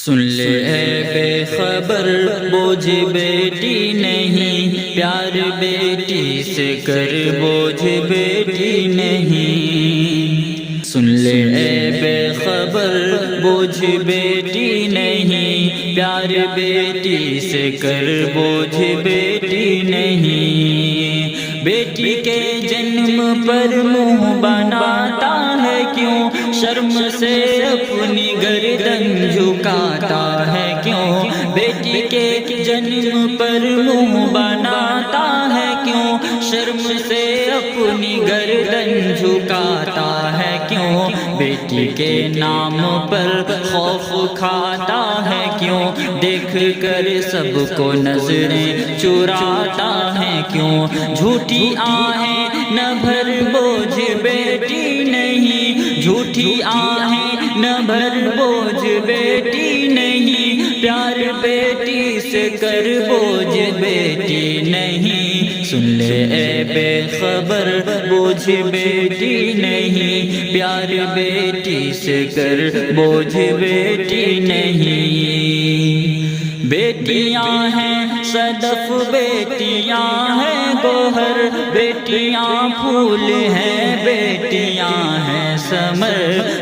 سن لے اے بے خبر بوجھ بیٹی نہیں، پیار بیٹی سے کر بوجھ بیٹی نہیں۔ سن لے اے بے خبر بوجھ بیٹی نہیں، پیار بیٹی سے کر بوجھ بیٹی نہیں۔ بیٹی کے جنم پر منہ بناتا ہے کیوں، شرم سے اپنی گردن جھکاتا ہے کیوں، بیٹی کے جنم پر منہ بناتا ہے کیوں، شرم سے اپنی گردن جھکاتا ہے کیوں، بیٹی کے نام پر خوف کھاتا ہے کیوں، دیکھ کر سب کو نظریں چراتا ہے کیوں، جھوٹی آہیں نہ بھر بوجھ بیٹی نہیں، جھوٹی آہیں نہ بھر بوجھ بیٹی نہیں، پیار بیٹی سے کر بوجھ بیٹی نہیں۔ سن لے اے بے خبر بوجھ بیٹی نہیں، پیار بیٹی سے کر بوجھ بیٹی نہیں۔ بیٹیاں ہیں صدف، بیٹیاں ہیں گوہر، بیٹیاں پھول ہیں، بیٹیاں ہیں ثمر،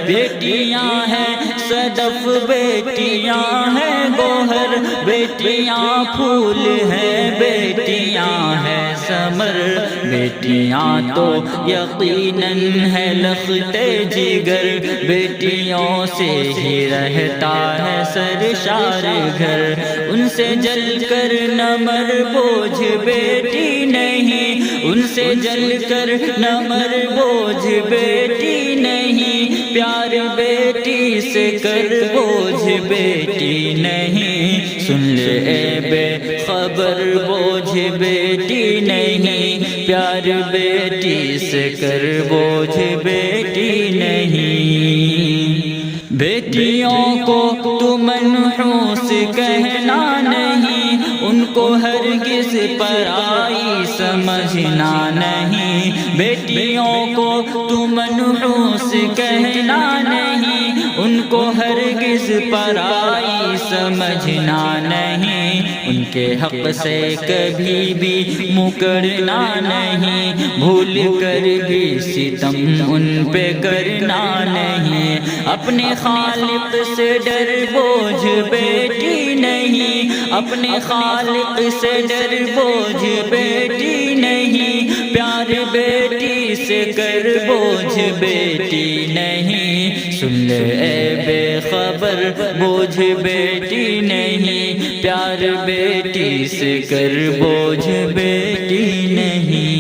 بیٹیاں ہیں صدف، بیٹیاں ہیں گوہر، بیٹیاں پھول ہیں، بیٹیاں ہیں ثمر، بیٹیاں تو یقیناً ہے لخت جگر، بیٹیوں سے ہی رہتا ہے سرشار گھر، ان سے جل کر نہ مر بوجھ بیٹی نہیں، ان سے جل کر نہ مر بوجھ بیٹی نہیں، پیار بیٹی سے کر بوجھ بیٹی نہیں۔ سن لے اے بے خبر بوجھ بیٹی نہیں، پیار بیٹی سے کر بوجھ بیٹی نہیں۔ بیٹیوں کو تو منحوس کہنا نہیں، ان کو ہرگز پرائی سمجھنا نہیں، بیٹیوں کو تو منحوس کہنا نہیں، ان کو ہرگز پرائی سمجھنا نہیں، ان کے حق سے کبھی بھی مکرنا نہیں، بھول کر بھی ستم ان پہ کرنا نہیں، اپنے خالق سے ڈر بوجھ بیٹی نہیں، اپنے خالق سے ڈر بوجھ بیٹی نہیں، پیار بیٹی سے کر بوجھ بیٹی نہیں۔ سن لے اے بے خبر بوجھ بیٹی نہیں، پیار بیٹی سے کر بوجھ بیٹی نہیں۔